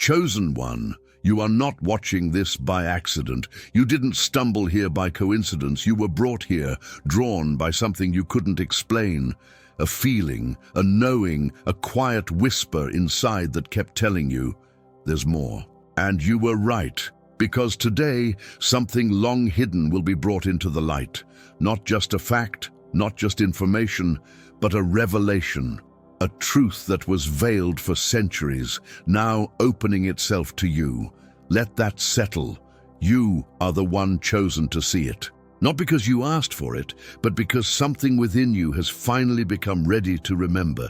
Chosen one, you are not watching this by accident. You didn't stumble here by coincidence. You were brought here, drawn by something you couldn't explain. A feeling, a knowing, a quiet whisper inside that kept telling you, there's more. And you were right, because today, something long hidden will be brought into the light. Not just a fact, not just information, but a revelation. A truth that was veiled for centuries, now opening itself to you. Let that settle. You are the one chosen to see it. Not because you asked for it, but because something within you has finally become ready to remember.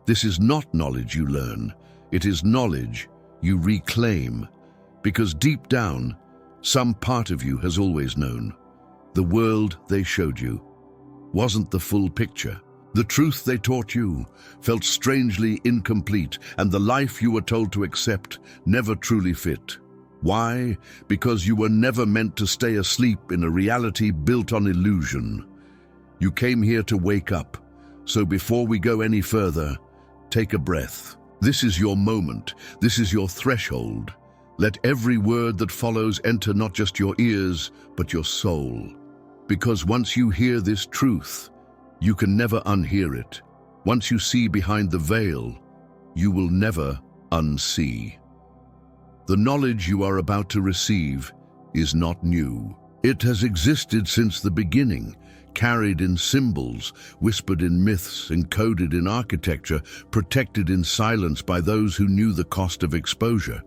This is not knowledge you learn. It is knowledge you reclaim. Because deep down, some part of you has always known. The world they showed you wasn't the full picture. The truth they taught you felt strangely incomplete, and the life you were told to accept never truly fit. Why? Because you were never meant to stay asleep in a reality built on illusion. You came here to wake up. So before we go any further, take a breath. This is your moment. This is your threshold. Let every word that follows enter not just your ears, but your soul. Because once you hear this truth, you can never unhear it. Once you see behind the veil, you will never unsee. The knowledge you are about to receive is not new. It has existed since the beginning, carried in symbols, whispered in myths, encoded in architecture, protected in silence by those who knew the cost of exposure.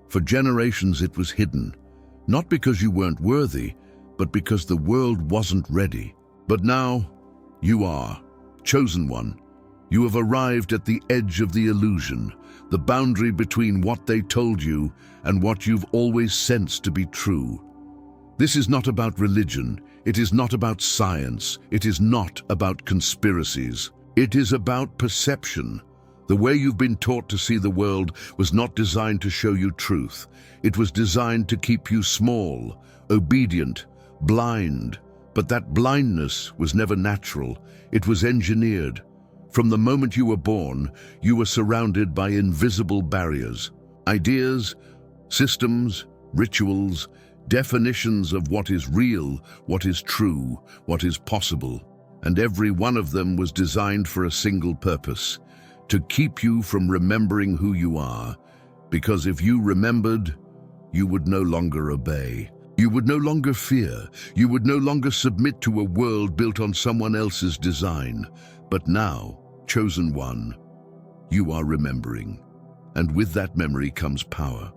For generations it was hidden, not because you weren't worthy, but because the world wasn't ready. But now, you are, chosen one. You have arrived at the edge of the illusion, the boundary between what they told you and what you've always sensed to be true. This is not about religion. It is not about science. It is not about conspiracies. It is about perception. The way you've been taught to see the world was not designed to show you truth. It was designed to keep you small, obedient, blind. But that blindness was never natural. It was engineered. From the moment you were born, you were surrounded by invisible barriers. Ideas, systems, rituals, definitions of what is real, what is true, what is possible. And every one of them was designed for a single purpose: to keep you from remembering who you are. Because if you remembered, you would no longer obey. You would no longer fear. You would no longer submit to a world built on someone else's design. But now, chosen one, you are remembering. And with that memory comes power.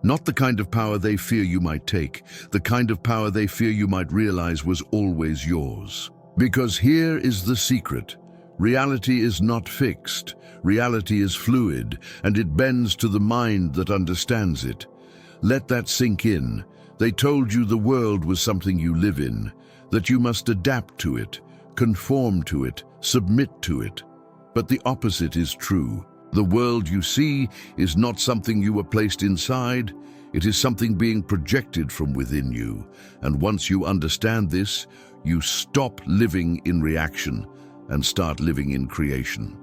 Not the kind of power they fear you might take, the kind of power they fear you might realize was always yours. Because here is the secret. Reality is not fixed. Reality is fluid, and it bends to the mind that understands it. Let that sink in. They told you the world was something you live in, that you must adapt to it, conform to it, submit to it. But the opposite is true. The world you see is not something you were placed inside. It is something being projected from within you. And once you understand this, you stop living in reaction and start living in creation.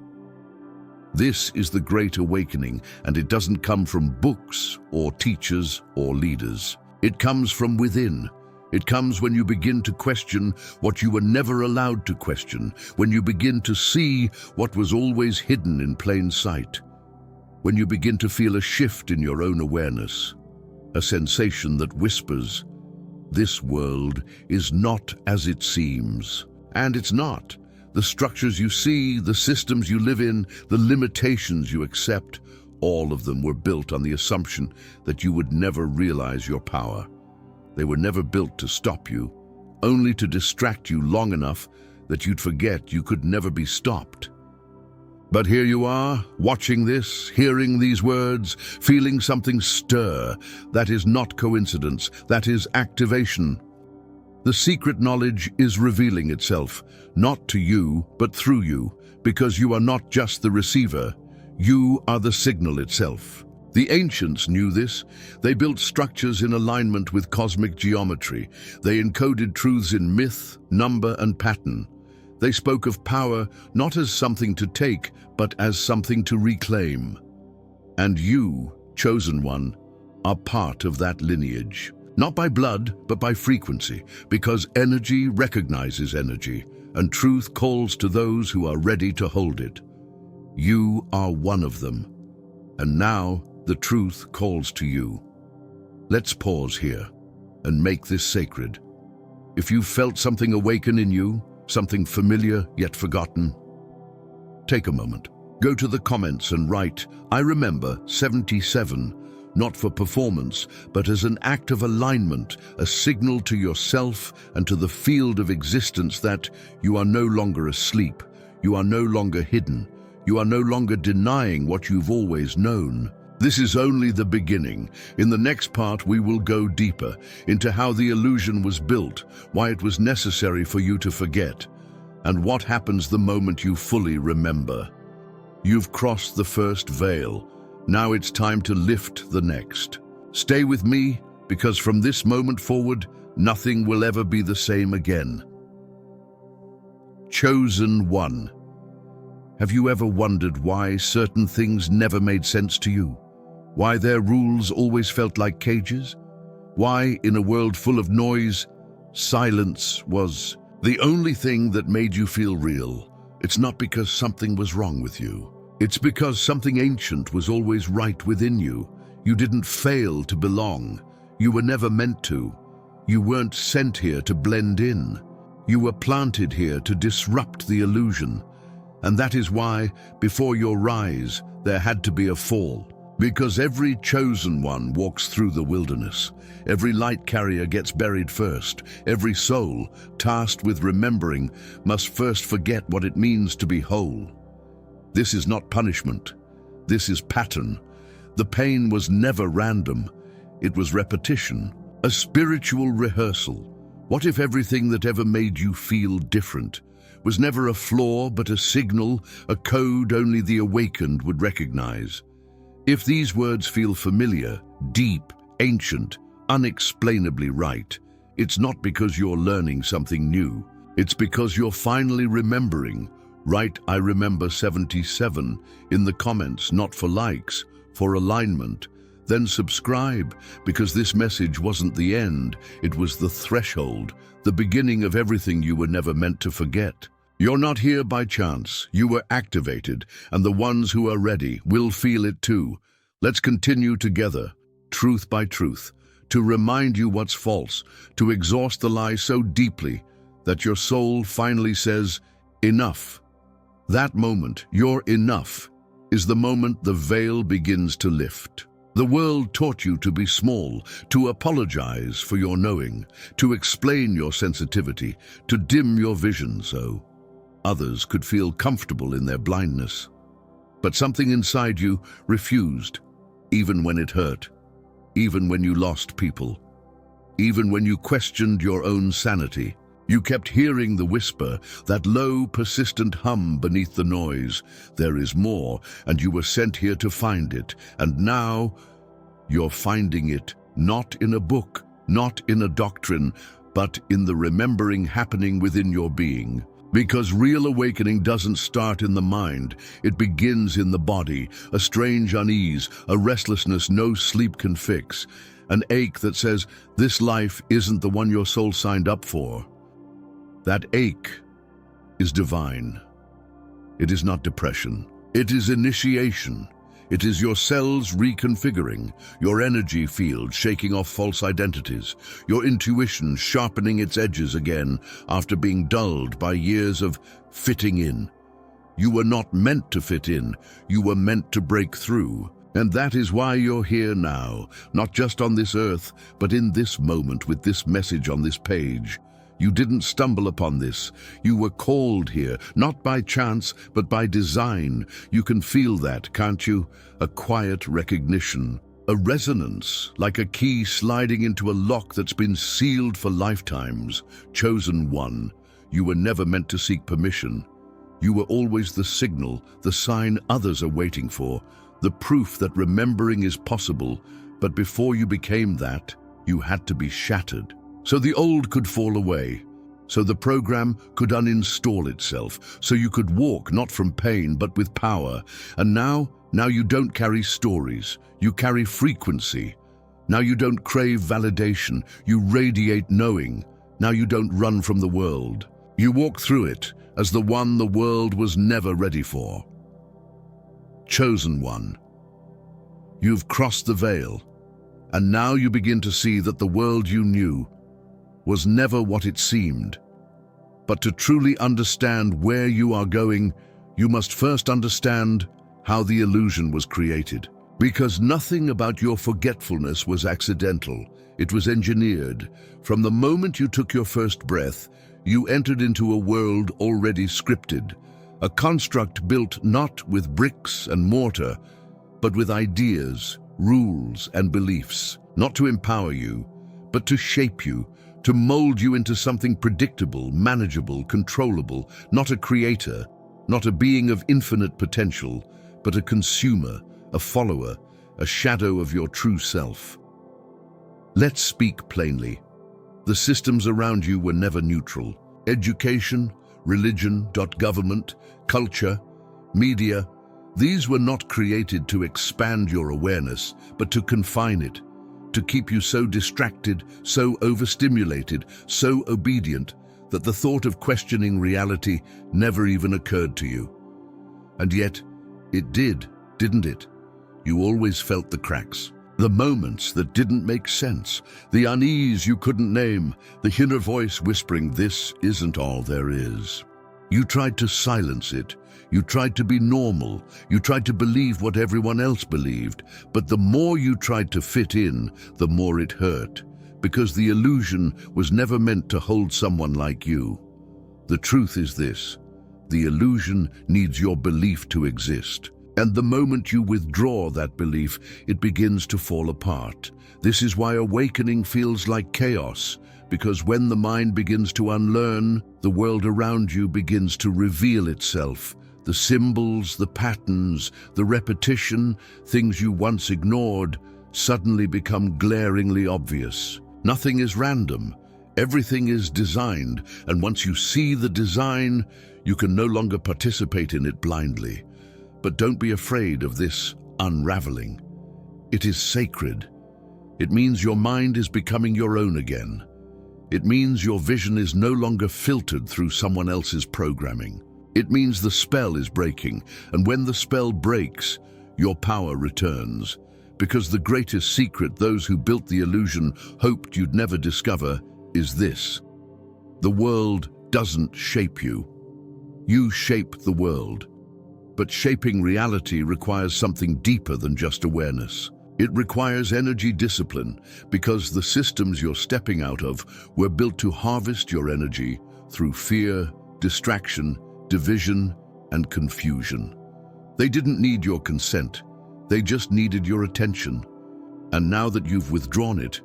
This is the Great Awakening, and it doesn't come from books or teachers or leaders. It comes from within. It comes when you begin to question what you were never allowed to question, when you begin to see what was always hidden in plain sight, when you begin to feel a shift in your own awareness, a sensation that whispers, this world is not as it seems. And it's not. The structures you see, the systems you live in, the limitations you accept, all of them were built on the assumption that you would never realize your power. They were never built to stop you, only to distract you long enough that you'd forget you could never be stopped. But here you are, watching this, hearing these words, feeling something stir. That is not coincidence, that is activation. The secret knowledge is revealing itself, not to you, but through you, because you are not just the receiver. You are the signal itself. The ancients knew this. They built structures in alignment with cosmic geometry. They encoded truths in myth, number, and pattern. They spoke of power not as something to take, but as something to reclaim. And you, chosen one, are part of that lineage. Not by blood, but by frequency, because energy recognizes energy, and truth calls to those who are ready to hold it. You are one of them, and now the truth calls to you. Let's pause here and make this sacred. If you felt something awaken in you, something familiar yet forgotten, take a moment. Go to the comments and write, "I remember 77, not for performance, but as an act of alignment, a signal to yourself and to the field of existence that you are no longer asleep, you are no longer hidden, you are no longer denying what you've always known." This is only the beginning. In the next part, we will go deeper into how the illusion was built, why it was necessary for you to forget, and what happens the moment you fully remember. You've crossed the first veil. Now it's time to lift the next. Stay with me, because from this moment forward, nothing will ever be the same again. Chosen one. Have you ever wondered why certain things never made sense to you? Why their rules always felt like cages? Why, in a world full of noise, silence was the only thing that made you feel real? It's not because something was wrong with you. It's because something ancient was always right within you. You didn't fail to belong. You were never meant to. You weren't sent here to blend in. You were planted here to disrupt the illusion. And that is why, before your rise, there had to be a fall. Because every chosen one walks through the wilderness. Every light carrier gets buried first. Every soul, tasked with remembering, must first forget what it means to be whole. This is not punishment. This is pattern. The pain was never random. It was repetition, a spiritual rehearsal. What if everything that ever made you feel different was never a flaw but a signal, a code only the awakened would recognize? If these words feel familiar, deep, ancient, unexplainably right, it's not because you're learning something new. It's because you're finally remembering. Write "I remember 77" in the comments, not for likes, for alignment. Then subscribe, because this message wasn't the end, it was the threshold, the beginning of everything you were never meant to forget. You're not here by chance, you were activated, and the ones who are ready will feel it too. Let's continue together, truth by truth, to remind you what's false, to exhaust the lie so deeply that your soul finally says, "Enough." That moment, your enough, is the moment the veil begins to lift. The world taught you to be small, to apologize for your knowing, to explain your sensitivity, to dim your vision so others could feel comfortable in their blindness. But something inside you refused, even when it hurt, even when you lost people, even when you questioned your own sanity. You kept hearing the whisper, that low, persistent hum beneath the noise. There is more, and you were sent here to find it. And now, you're finding it, not in a book, not in a doctrine, but in the remembering happening within your being. Because real awakening doesn't start in the mind, it begins in the body, a strange unease, a restlessness no sleep can fix, an ache that says, this life isn't the one your soul signed up for. That ache is divine. It is not depression. It is initiation. It is your cells reconfiguring, your energy field shaking off false identities, your intuition sharpening its edges again after being dulled by years of fitting in. You were not meant to fit in. You were meant to break through. And that is why you're here now, not just on this earth, but in this moment with this message on this page. You didn't stumble upon this. You were called here, not by chance, but by design. You can feel that, can't you? A quiet recognition, a resonance, like a key sliding into a lock that's been sealed for lifetimes. Chosen one. You were never meant to seek permission. You were always the signal, the sign others are waiting for, the proof that remembering is possible. But before you became that, you had to be shattered. So the old could fall away, so the program could uninstall itself, so you could walk not from pain but with power. And now you don't carry stories, you carry frequency. Now you don't crave validation, you radiate knowing. Now you don't run from the world. You walk through it as the one the world was never ready for. Chosen one. You've crossed the veil, and now you begin to see that the world you knew was never what it seemed. But to truly understand where you are going, you must first understand how the illusion was created. Because nothing about your forgetfulness was accidental. It was engineered. From the moment you took your first breath, you entered into a world already scripted, a construct built not with bricks and mortar, but with ideas, rules, and beliefs, not to empower you, but to shape you, to mold you into something predictable, manageable, controllable, not a creator, not a being of infinite potential, but a consumer, a follower, a shadow of your true self. Let's speak plainly. The systems around you were never neutral. Education, religion, government, culture, media, these were not created to expand your awareness, but to confine it, to keep you so distracted, so overstimulated, so obedient, that the thought of questioning reality never even occurred to you. And yet, it did, didn't it? You always felt the cracks, the moments that didn't make sense, the unease you couldn't name, the inner voice whispering, "This isn't all there is." You tried to silence it. You tried to be normal. You tried to believe what everyone else believed. But the more you tried to fit in, the more it hurt, because the illusion was never meant to hold someone like you. The truth is this: the illusion needs your belief to exist. And the moment you withdraw that belief, it begins to fall apart. This is why awakening feels like chaos, because when the mind begins to unlearn, the world around you begins to reveal itself. The symbols, the patterns, the repetition, things you once ignored, suddenly become glaringly obvious. Nothing is random. Everything is designed, and once you see the design, you can no longer participate in it blindly. But don't be afraid of this unraveling. It is sacred. It means your mind is becoming your own again. It means your vision is no longer filtered through someone else's programming. It means the spell is breaking, and when the spell breaks, your power returns. Because the greatest secret those who built the illusion hoped you'd never discover is this: the world doesn't shape you. You shape the world. But shaping reality requires something deeper than just awareness. It requires energy discipline, because the systems you're stepping out of were built to harvest your energy through fear, distraction, division, and confusion. They didn't need your consent. They just needed your attention. And now that you've withdrawn it,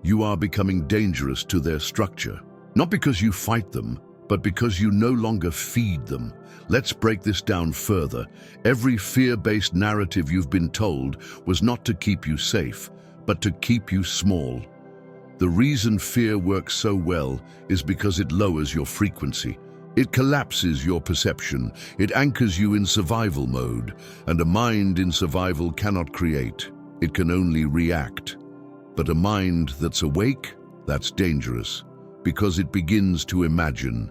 you are becoming dangerous to their structure. Not because you fight them, but because you no longer feed them. Let's break this down further. Every fear-based narrative you've been told was not to keep you safe, but to keep you small. The reason fear works so well is because it lowers your frequency. It collapses your perception. It anchors you in survival mode, and a mind in survival cannot create. It can only react. But a mind that's awake, that's dangerous, because it begins to imagine,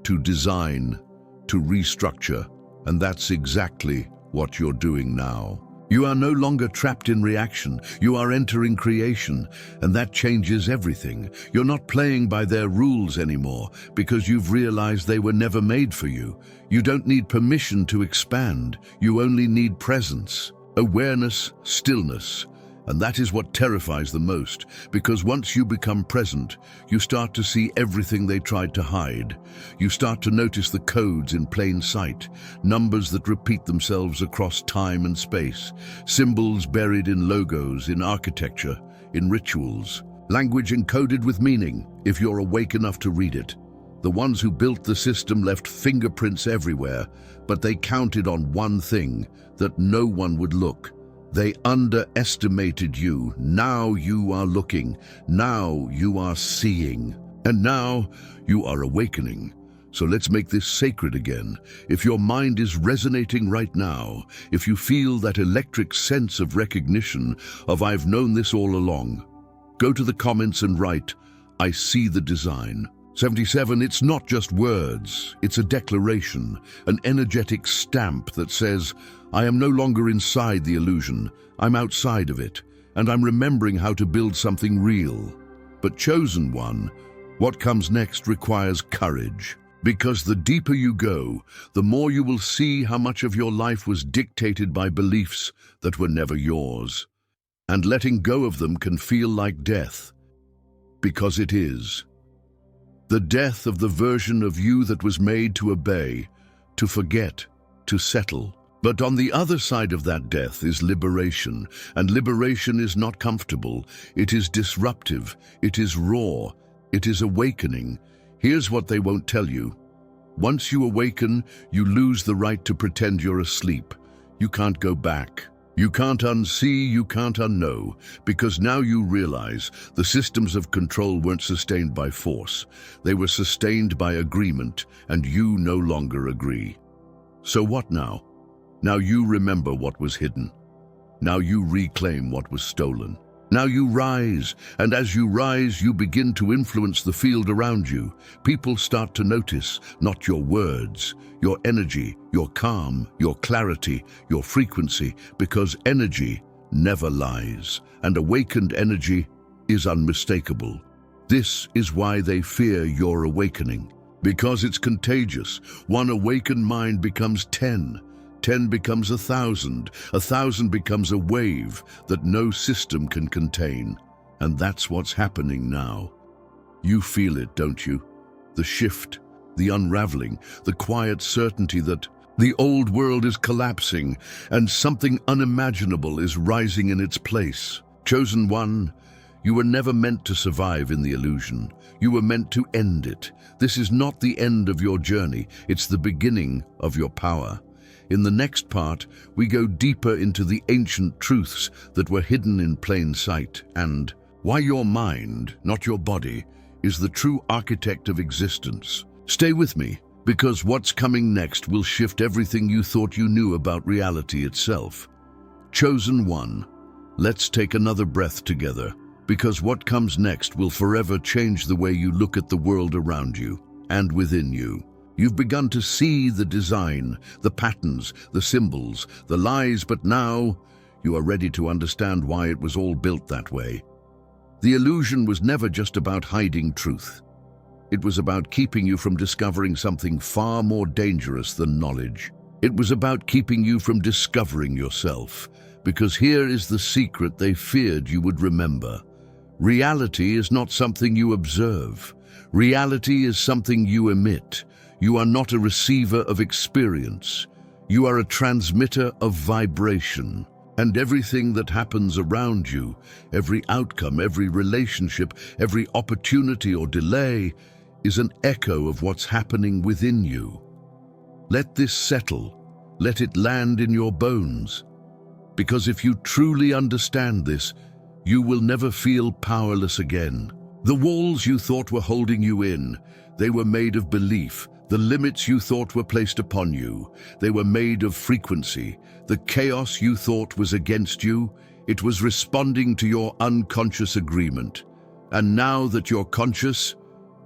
to design, to restructure, and that's exactly what you're doing now. You are no longer trapped in reaction. You are entering creation, and that changes everything. You're not playing by their rules anymore because you've realized they were never made for you. You don't need permission to expand. You only need presence, awareness, stillness. And that is what terrifies the most, because once you become present, you start to see everything they tried to hide. You start to notice the codes in plain sight, numbers that repeat themselves across time and space, symbols buried in logos, in architecture, in rituals, language encoded with meaning, if you're awake enough to read it. The ones who built the system left fingerprints everywhere, but they counted on one thing, that no one would look. They underestimated you. Now you are looking. Now you are seeing. And now you are awakening. So let's make this sacred again. If your mind is resonating right now, if you feel that electric sense of recognition of "I've known this all along," go to the comments and write, "I see the design." 77, it's not just words, it's a declaration, an energetic stamp that says, "I am no longer inside the illusion, I'm outside of it, and I'm remembering how to build something real." But chosen one, what comes next requires courage. Because the deeper you go, the more you will see how much of your life was dictated by beliefs that were never yours. And letting go of them can feel like death, because it is. The death of the version of you that was made to obey, to forget, to settle. But on the other side of that death is liberation, and liberation is not comfortable. It is disruptive, it is raw, it is awakening. Here's what they won't tell you. Once you awaken, you lose the right to pretend you're asleep. You can't go back. You can't unsee, you can't unknow, because now you realize the systems of control weren't sustained by force. They were sustained by agreement, and you no longer agree. So what now? Now you remember what was hidden. Now you reclaim what was stolen. Now you rise, and as you rise, you begin to influence the field around you. People start to notice, not your words, your energy, your calm, your clarity, your frequency, because energy never lies, and awakened energy is unmistakable. This is why they fear your awakening, because it's contagious. One awakened mind becomes 10. 10 becomes 1,000, 1,000 becomes a wave that no system can contain. And that's what's happening now. You feel it, don't you? The shift, the unraveling, the quiet certainty that the old world is collapsing and something unimaginable is rising in its place. Chosen one, you were never meant to survive in the illusion. You were meant to end it. This is not the end of your journey, it's the beginning of your power. In the next part, we go deeper into the ancient truths that were hidden in plain sight and why your mind, not your body, is the true architect of existence. Stay with me, because what's coming next will shift everything you thought you knew about reality itself. Chosen one, let's take another breath together, because what comes next will forever change the way you look at the world around you and within you. You've begun to see the design, the patterns, the symbols, the lies, but now you are ready to understand why it was all built that way. The illusion was never just about hiding truth. It was about keeping you from discovering something far more dangerous than knowledge. It was about keeping you from discovering yourself, because here is the secret they feared you would remember. Reality is not something you observe. Reality is something you emit. You are not a receiver of experience. You are a transmitter of vibration. And everything that happens around you, every outcome, every relationship, every opportunity or delay, is an echo of what's happening within you. Let this settle. Let it land in your bones. Because if you truly understand this, you will never feel powerless again. The walls you thought were holding you in, they were made of belief. The limits you thought were placed upon you, they were made of frequency. The chaos you thought was against you, it was responding to your unconscious agreement. And now that you're conscious,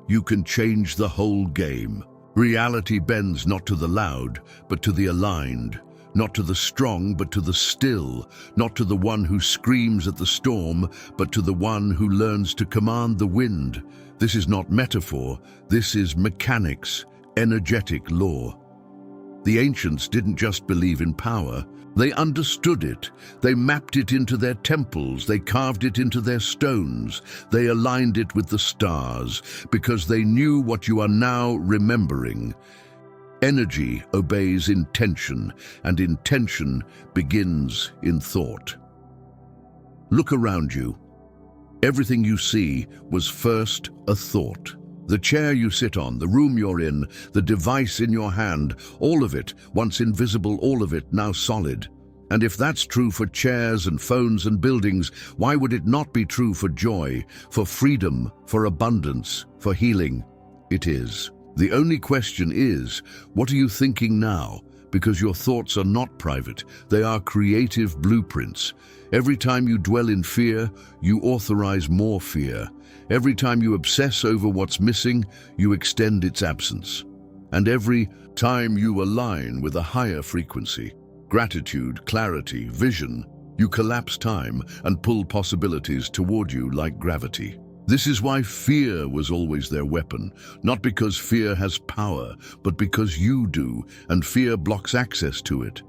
you can change the whole game. Reality bends not to the loud, but to the aligned. Not to the strong, but to the still. Not to the one who screams at the storm, but to the one who learns to command the wind. This is not metaphor, this is mechanics. Energetic law. The ancients didn't just believe in power, they understood it. They mapped it into their temples, they carved it into their stones, they aligned it with the stars, because they knew what you are now remembering. Energy obeys intention, and intention begins in thought. Look around you. Everything you see was first a thought. The chair you sit on, the room you're in, the device in your hand, all of it, once invisible, all of it now solid. And if that's true for chairs and phones and buildings, why would it not be true for joy, for freedom, for abundance, for healing? It is. The only question is, what are you thinking now? Because your thoughts are not private, they are creative blueprints. Every time you dwell in fear, you authorize more fear. Every time you obsess over what's missing, you extend its absence. And every time you align with a higher frequency, gratitude, clarity, vision, you collapse time and pull possibilities toward you like gravity. This is why fear was always their weapon, not because fear has power, but because you do, and fear blocks access to it.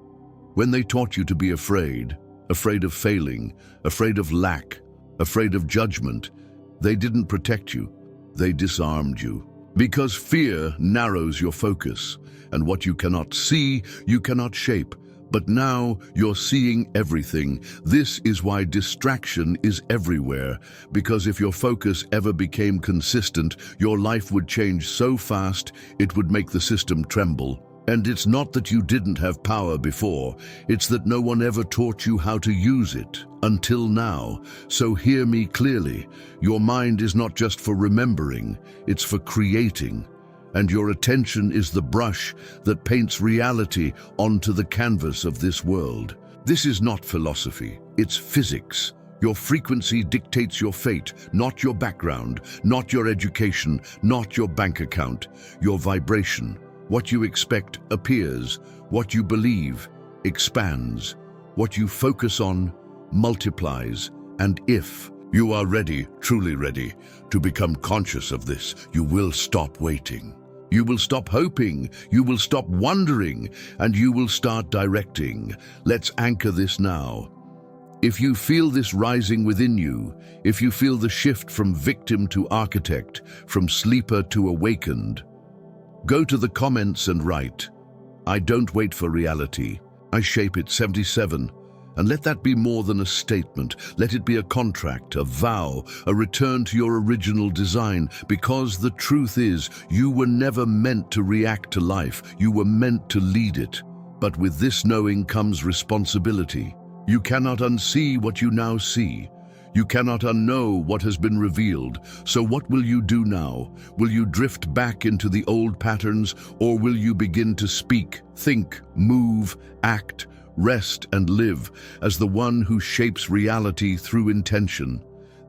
When they taught you to be afraid of failing, afraid of lack, afraid of judgment, they didn't protect you, they disarmed you. Because fear narrows your focus, and what you cannot see, you cannot shape. But now you're seeing everything. This is why distraction is everywhere, because if your focus ever became consistent, your life would change so fast it would make the system tremble. And it's not that you didn't have power before, it's that no one ever taught you how to use it, until now. So hear me clearly, your mind is not just for remembering, it's for creating. And your attention is the brush that paints reality onto the canvas of this world. This is not philosophy, it's physics. Your frequency dictates your fate, not your background, not your education, not your bank account, your vibration. What you expect appears, what you believe expands, what you focus on multiplies. And if you are ready, truly ready, to become conscious of this, you will stop waiting. You will stop hoping, you will stop wondering, and you will start directing. Let's anchor this now. If you feel this rising within you, if you feel the shift from victim to architect, from sleeper to awakened, go to the comments and write, "I don't wait for reality, I shape it." 77. And let that be more than a statement. Let it be a contract, a vow, a return to your original design. Because the truth is, you were never meant to react to life. You were meant to lead it. But with this knowing comes responsibility. You cannot unsee what you now see. You cannot unknow what has been revealed. So what will you do now? Will you drift back into the old patterns, or will you begin to speak, think, move, act, rest and live as the one who shapes reality through intention?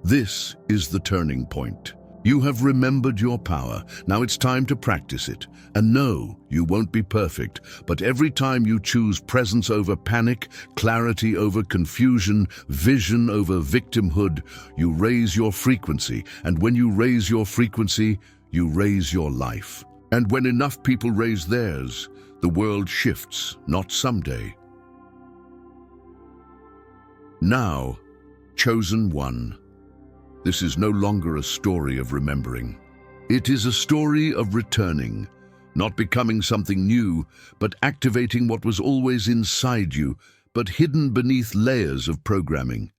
This is the turning point. You have remembered your power. Now it's time to practice it. And no, you won't be perfect, but every time you choose presence over panic, clarity over confusion, vision over victimhood, you raise your frequency. And when you raise your frequency, you raise your life. And when enough people raise theirs, the world shifts, not someday. Now, chosen one. This is no longer a story of remembering. It is a story of returning, not becoming something new, but activating what was always inside you, but hidden beneath layers of programming.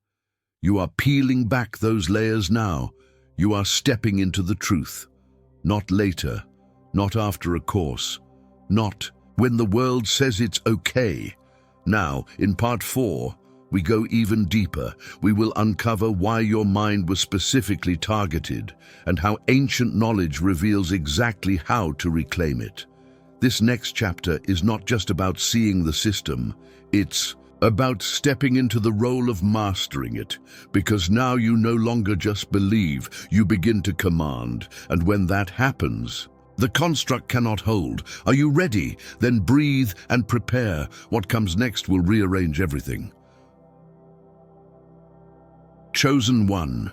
You are peeling back those layers now. You are stepping into the truth. Not later, not after a course, not when the world says it's okay. Now, in part 4, we go even deeper. We will uncover why your mind was specifically targeted and how ancient knowledge reveals exactly how to reclaim it. This next chapter is not just about seeing the system, it's about stepping into the role of mastering it, because now you no longer just believe, you begin to command, and when that happens, the construct cannot hold. Are you ready? Then breathe and prepare. What comes next will rearrange everything. Chosen one.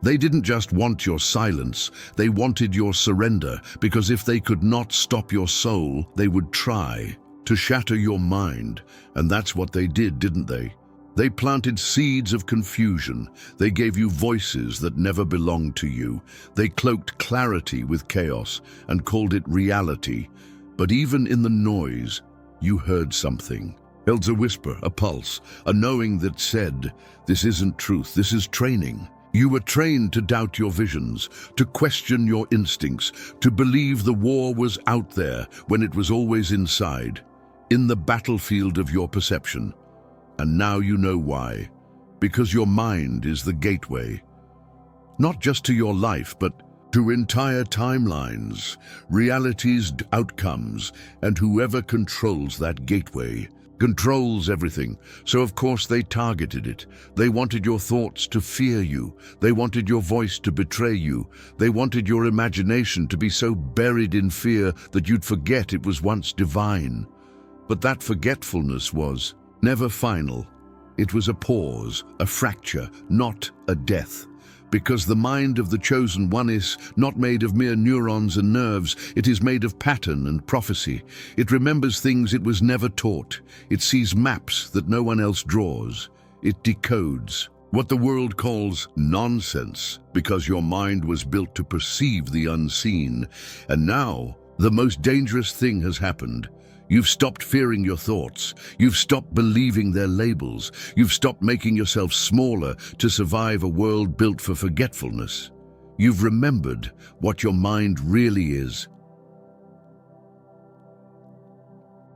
They didn't just want your silence, they wanted your surrender, because if they could not stop your soul, they would try to shatter your mind. And that's what they did, didn't they? They planted seeds of confusion. They gave you voices that never belonged to you. They cloaked clarity with chaos and called it reality. But even in the noise, you heard something. Held a whisper, a pulse, a knowing that said, this isn't truth, this is training. You were trained to doubt your visions, to question your instincts, to believe the war was out there when it was always inside, in the battlefield of your perception. And now you know why. Because your mind is the gateway. Not just to your life, but to entire timelines, realities, outcomes, and whoever controls that gateway controls everything. So of course they targeted it. They wanted your thoughts to fear you. They wanted your voice to betray you. They wanted your imagination to be so buried in fear that you'd forget it was once divine. But that forgetfulness was never final. It was a pause, a fracture, not a death. Because the mind of the chosen one is not made of mere neurons and nerves, it is made of pattern and prophecy. It remembers things it was never taught. It sees maps that no one else draws. It decodes what the world calls nonsense, because your mind was built to perceive the unseen. And now, the most dangerous thing has happened. You've stopped fearing your thoughts. You've stopped believing their labels. You've stopped making yourself smaller to survive a world built for forgetfulness. You've remembered what your mind really is.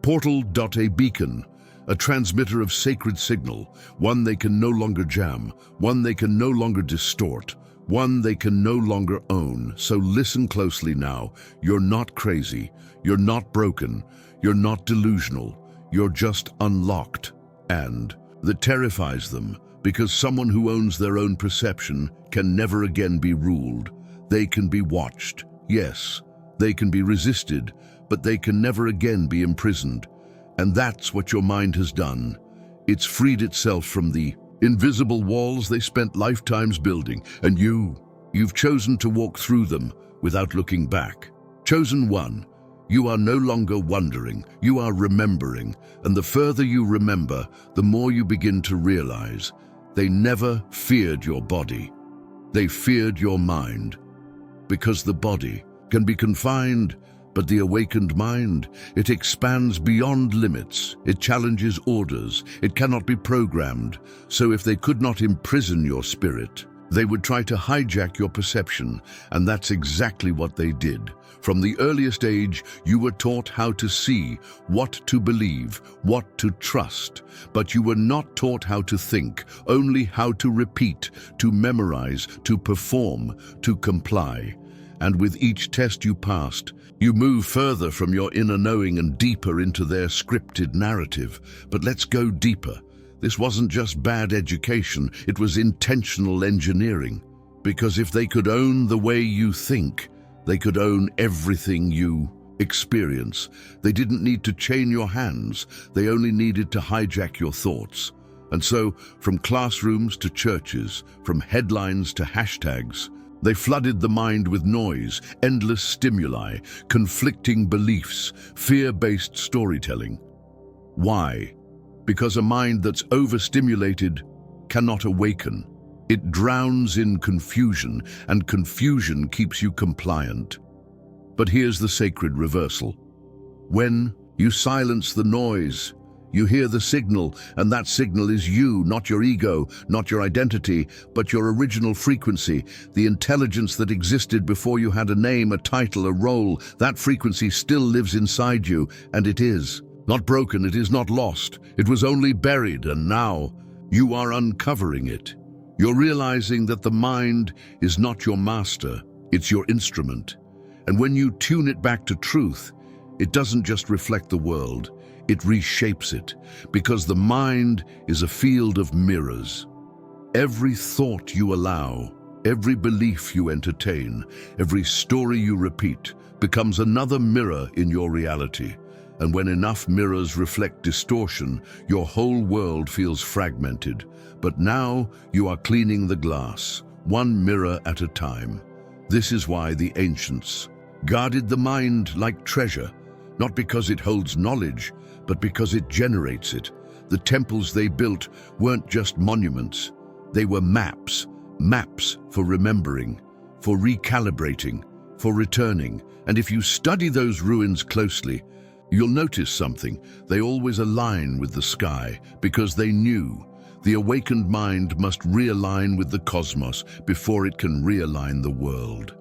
Portal. A beacon, a transmitter of sacred signal, one they can no longer jam, one they can no longer distort, one they can no longer own. So listen closely now. You're not crazy. You're not broken. You're not delusional, you're just unlocked. And that terrifies them, because someone who owns their own perception can never again be ruled. They can be watched, yes, they can be resisted, but they can never again be imprisoned. And that's what your mind has done. It's freed itself from the invisible walls they spent lifetimes building, and you've chosen to walk through them without looking back. Chosen one. You are no longer wondering, you are remembering, and the further you remember, the more you begin to realize they never feared your body. They feared your mind. Because the body can be confined, but the awakened mind, it expands beyond limits. It challenges orders. It cannot be programmed. So if they could not imprison your spirit, they would try to hijack your perception, and that's exactly what they did. From the earliest age, you were taught how to see, what to believe, what to trust. But you were not taught how to think, only how to repeat, to memorize, to perform, to comply. And with each test you passed, you move further from your inner knowing and deeper into their scripted narrative. But let's go deeper. This wasn't just bad education, it was intentional engineering. Because if they could own the way you think, they could own everything you experience. They didn't need to chain your hands, they only needed to hijack your thoughts. And so, from classrooms to churches, from headlines to hashtags, they flooded the mind with noise, endless stimuli, conflicting beliefs, fear-based storytelling. Why? Because a mind that's overstimulated cannot awaken. It drowns in confusion, and confusion keeps you compliant. But here's the sacred reversal. When you silence the noise, you hear the signal, and that signal is you, not your ego, not your identity, but your original frequency, the intelligence that existed before you had a name, a title, a role. That frequency still lives inside you, and it is not broken, it is not lost. It was only buried, and now you are uncovering it. You're realizing that the mind is not your master, it's your instrument. And when you tune it back to truth, it doesn't just reflect the world, it reshapes it, because the mind is a field of mirrors. Every thought you allow, every belief you entertain, every story you repeat becomes another mirror in your reality. And when enough mirrors reflect distortion, your whole world feels fragmented. But now you are cleaning the glass, one mirror at a time. This is why the ancients guarded the mind like treasure, not because it holds knowledge, but because it generates it. The temples they built weren't just monuments. They were maps for remembering, for recalibrating, for returning. And if you study those ruins closely, you'll notice something. They always align with the sky, because they knew the awakened mind must realign with the cosmos before it can realign the world.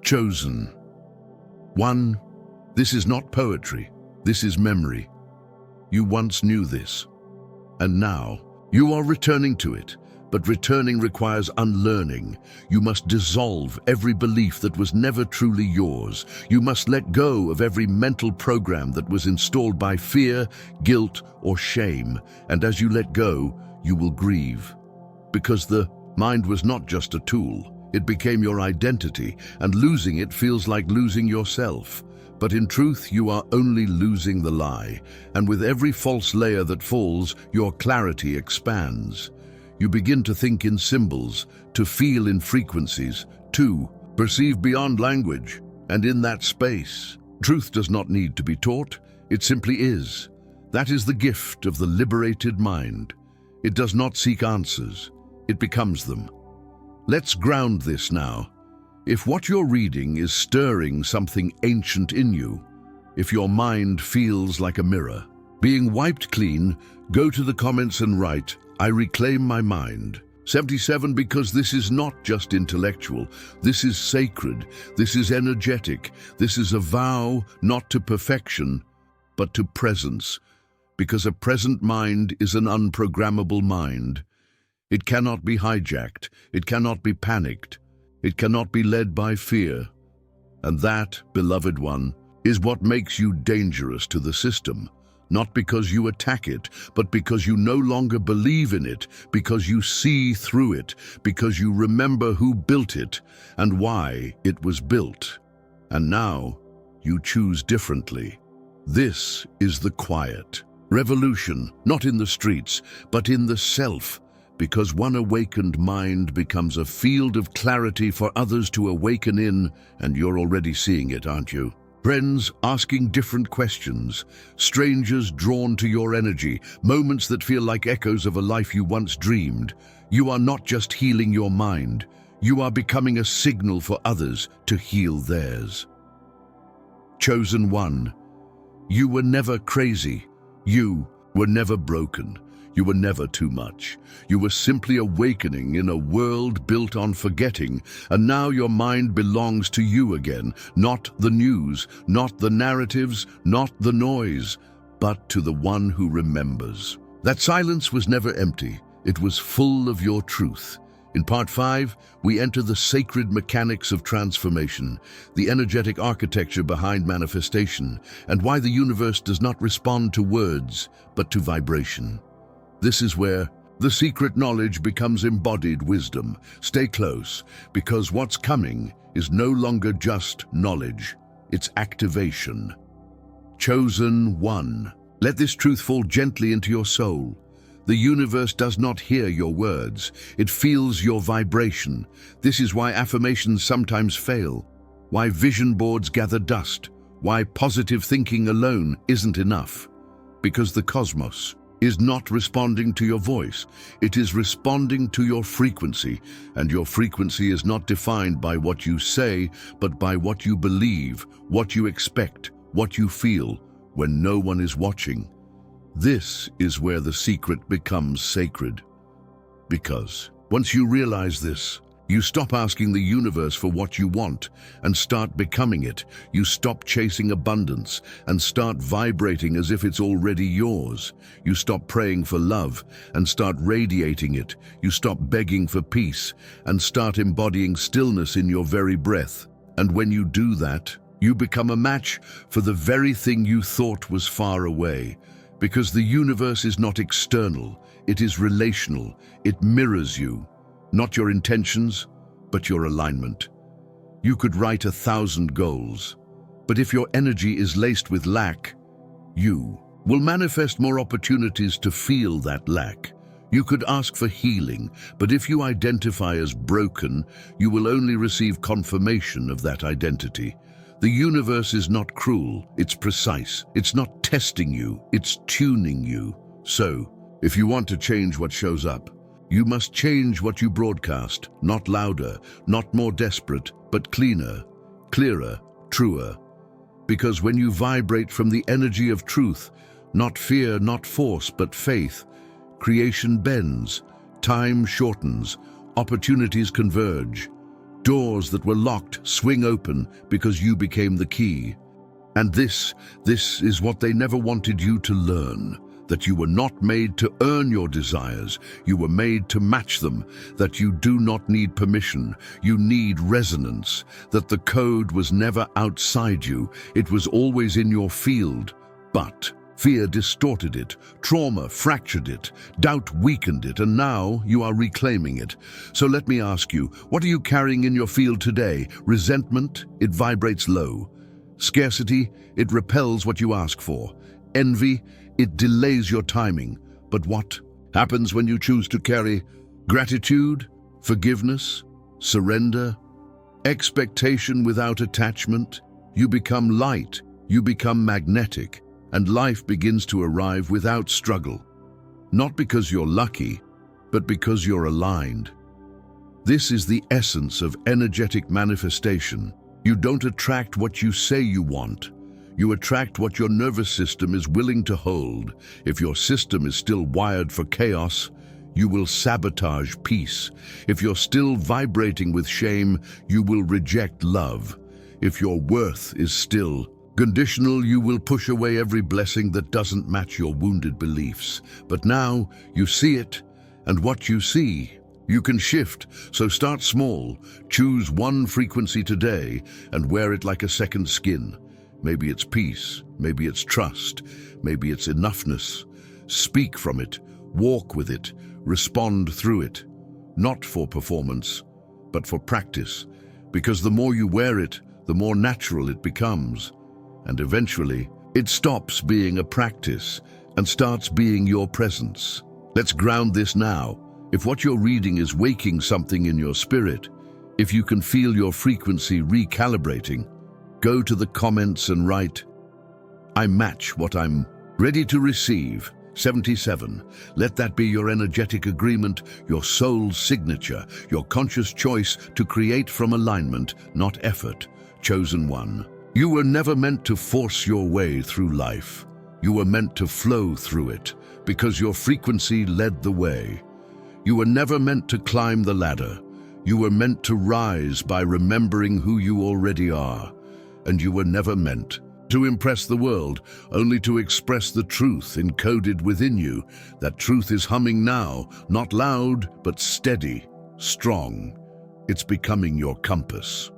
Chosen. 1. This is not poetry. This is memory. You once knew this. And now, you are returning to it. But returning requires unlearning. You must dissolve every belief that was never truly yours. You must let go of every mental program that was installed by fear, guilt, or shame. And as you let go, you will grieve. Because the mind was not just a tool. It became your identity, and losing it feels like losing yourself. But in truth, you are only losing the lie. And with every false layer that falls, your clarity expands. You begin to think in symbols, to feel in frequencies, to perceive beyond language. And in that space, truth does not need to be taught, it simply is. That is the gift of the liberated mind. It does not seek answers, it becomes them. Let's ground this now. If what you're reading is stirring something ancient in you, if your mind feels like a mirror, being wiped clean, go to the comments and write, "I reclaim my mind." 77, because this is not just intellectual. This is sacred. This is energetic. This is a vow not to perfection, but to presence. Because a present mind is an unprogrammable mind. It cannot be hijacked. It cannot be panicked. It cannot be led by fear. And that, beloved one, is what makes you dangerous to the system. Not because you attack it, but because you no longer believe in it, because you see through it, because you remember who built it and why it was built. And now you choose differently. This is the quiet revolution, not in the streets, but in the self, because one awakened mind becomes a field of clarity for others to awaken in, and you're already seeing it, aren't you? Friends asking different questions, strangers drawn to your energy, moments that feel like echoes of a life you once dreamed. You are not just healing your mind, you are becoming a signal for others to heal theirs. Chosen one, you were never crazy, you were never broken. You were never too much. You were simply awakening in a world built on forgetting, and now your mind belongs to you again, not the news, not the narratives, not the noise, but to the one who remembers. That silence was never empty. It was full of your truth. In part 5, we enter the sacred mechanics of transformation, the energetic architecture behind manifestation, and why the universe does not respond to words, but to vibration. This is where the secret knowledge becomes embodied wisdom. Stay close, because what's coming is no longer just knowledge, it's activation. Chosen one, let this truth fall gently into your soul. The universe does not hear your words, it feels your vibration. This is why affirmations sometimes fail, why vision boards gather dust, why positive thinking alone isn't enough. Because the cosmos is not responding to your voice, it is responding to your frequency, and your frequency is not defined by what you say, but by what you believe, what you expect, what you feel, when no one is watching. This is where the secret becomes sacred. Because once you realize this, you stop asking the universe for what you want and start becoming it. You stop chasing abundance and start vibrating as if it's already yours. You stop praying for love and start radiating it. You stop begging for peace and start embodying stillness in your very breath. And when you do that, you become a match for the very thing you thought was far away. Because the universe is not external, it is relational. It mirrors you. Not your intentions, but your alignment. You could write 1,000 goals, but if your energy is laced with lack, you will manifest more opportunities to feel that lack. You could ask for healing, but if you identify as broken, you will only receive confirmation of that identity. The universe is not cruel, it's precise. It's not testing you, it's tuning you. So, if you want to change what shows up, you must change what you broadcast, not louder, not more desperate, but cleaner, clearer, truer. Because when you vibrate from the energy of truth, not fear, not force, but faith, creation bends, time shortens, opportunities converge. Doors that were locked swing open because you became the key. And this is what they never wanted you to learn. that you were not made to earn your desires, you were made to match them, that you do not need permission, you need resonance, that the code was never outside you, it was always in your field, but fear distorted it, trauma fractured it, doubt weakened it, and now you are reclaiming it. So let me ask you, what are you carrying in your field today? Resentment? It vibrates low. Scarcity? It repels what you ask for. Envy? It delays your timing. But what happens when you choose to carry gratitude, forgiveness, surrender, expectation without attachment? You become light, you become magnetic, and life begins to arrive without struggle. Not because you're lucky, but because you're aligned. This is the essence of energetic manifestation. You don't attract what you say you want. You attract what your nervous system is willing to hold. If your system is still wired for chaos, you will sabotage peace. If you're still vibrating with shame, you will reject love. If your worth is still conditional, you will push away every blessing that doesn't match your wounded beliefs. But now you see it, and what you see, you can shift. So start small. Choose one frequency today and wear it like a second skin. Maybe it's peace, maybe it's trust, maybe it's enoughness. Speak from it, walk with it, respond through it. Not for performance, but for practice. Because the more you wear it, the more natural it becomes. And eventually, it stops being a practice and starts being your presence. Let's ground this now. If what you're reading is waking something in your spirit, if you can feel your frequency recalibrating, go to the comments and write, "I match what I'm ready to receive." 77. Let that be your energetic agreement, your soul's signature, your conscious choice to create from alignment, not effort. Chosen one. You were never meant to force your way through life. You were meant to flow through it, because your frequency led the way. You were never meant to climb the ladder. You were meant to rise by remembering who you already are. And you were never meant to impress the world, only to express the truth encoded within you. That truth is humming now, not loud, but steady, strong. It's becoming your compass.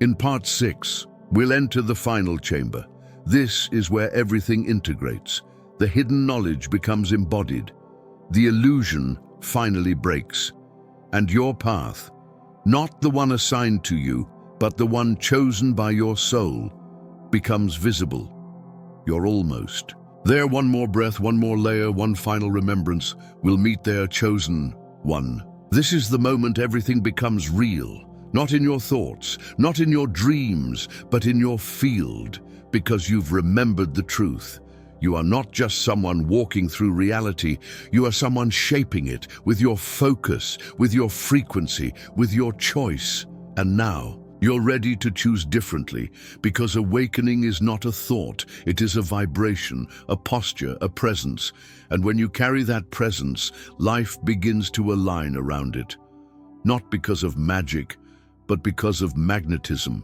In part 6, we'll enter the final chamber. This is where everything integrates. The hidden knowledge becomes embodied. The illusion finally breaks. And your path, not the one assigned to you, but the one chosen by your soul, becomes visible. You're almost there. One more breath, one more layer, one final remembrance. We'll meet there, chosen one. This is the moment everything becomes real. Not in your thoughts, not in your dreams, but in your field, because you've remembered the truth. You are not just someone walking through reality, you are someone shaping it with your focus, with your frequency, with your choice. And now, you're ready to choose differently, because awakening is not a thought, it is a vibration, a posture, a presence. And when you carry that presence, life begins to align around it. Not because of magic, but because of magnetism.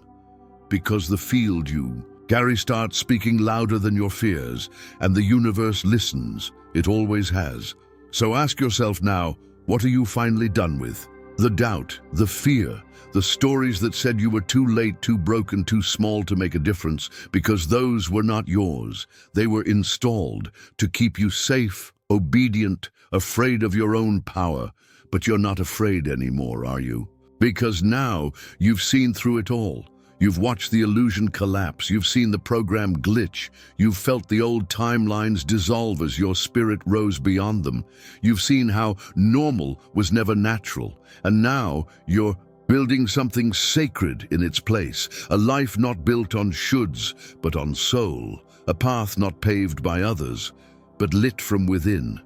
Because the field you carry starts speaking louder than your fears, and the universe listens. It always has. So ask yourself now, what are you finally done with? The doubt, the fear, the stories that said you were too late, too broken, too small to make a difference, because those were not yours. They were installed to keep you safe, obedient, afraid of your own power. But you're not afraid anymore, are you? Because now you've seen through it all. You've watched the illusion collapse. You've seen the program glitch. You've felt the old timelines dissolve as your spirit rose beyond them. You've seen how normal was never natural. And now you're building something sacred in its place. A life not built on shoulds, but on soul. A path not paved by others, but lit from within.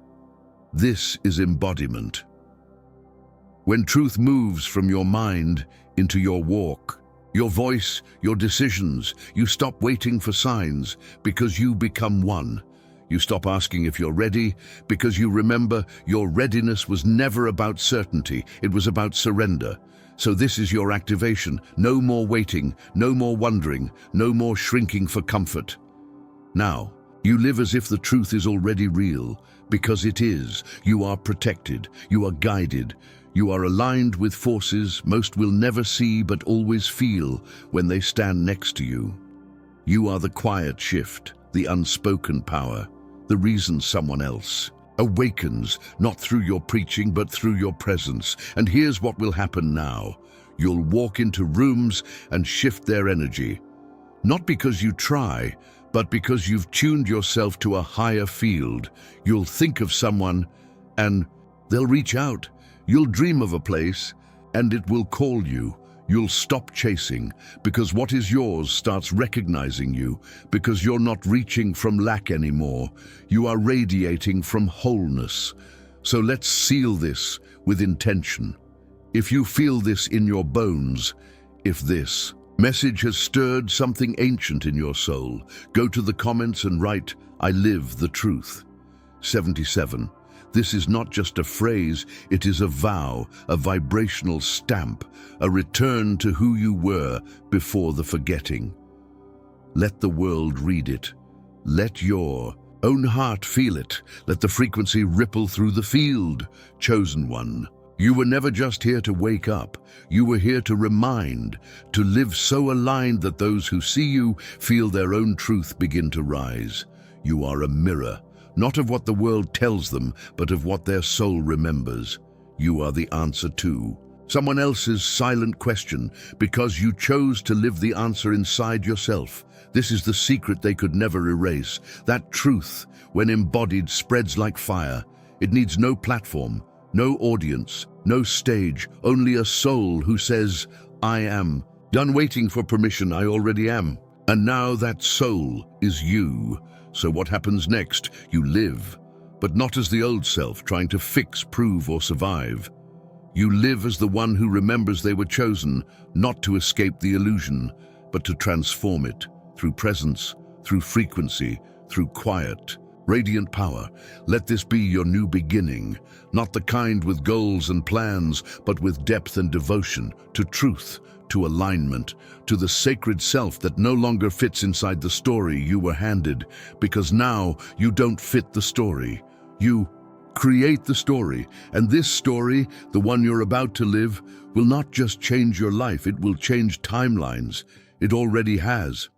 This is embodiment. When truth moves from your mind into your walk, your voice, your decisions, you stop waiting for signs because you become one. You stop asking if you're ready because you remember your readiness was never about certainty, it was about surrender. So this is your activation. No more waiting, no more wondering, no more shrinking for comfort. Now, You live as if the truth is already real, because it is. You are protected, you are guided, you are aligned with forces most will never see but always feel when they stand next to you. You are the quiet shift, the unspoken power, the reason someone else awakens, not through your preaching but through your presence. And here's what will happen now. You'll walk into rooms and shift their energy. Not because you try, but because you've tuned yourself to a higher field. You'll think of someone and they'll reach out. You'll dream of a place and it will call you. You'll stop chasing because what is yours starts recognizing you, because you're not reaching from lack anymore. You are radiating from wholeness. So let's seal this with intention. If you feel this in your bones, if this message has stirred something ancient in your soul, go to the comments and write, "I live the truth." 77. This is not just a phrase, it is a vow, a vibrational stamp, a return to who you were before the forgetting. Let the world read it. Let your own heart feel it. Let the frequency ripple through the field. Chosen one. You were never just here to wake up. You were here to remind, to live so aligned that those who see you feel their own truth begin to rise. You are a mirror, not of what the world tells them, but of what their soul remembers. You are the answer to someone else's silent question, because you chose to live the answer inside yourself. This is the secret they could never erase. That truth, when embodied, spreads like fire. It needs no platform, no audience, no stage, only a soul who says, "I am. Done waiting for permission, I already am." And now that soul is you. So what happens next? You live, but not as the old self, trying to fix, prove, or survive. You live as the one who remembers they were chosen, not to escape the illusion, but to transform it, through presence, through frequency, through quiet, radiant power. Let this be your new beginning, not the kind with goals and plans, but with depth and devotion, to truth, to alignment, to the sacred self that no longer fits inside the story you were handed, because now you don't fit the story. You create the story, and this story, the one you're about to live, will not just change your life, it will change timelines. It already has.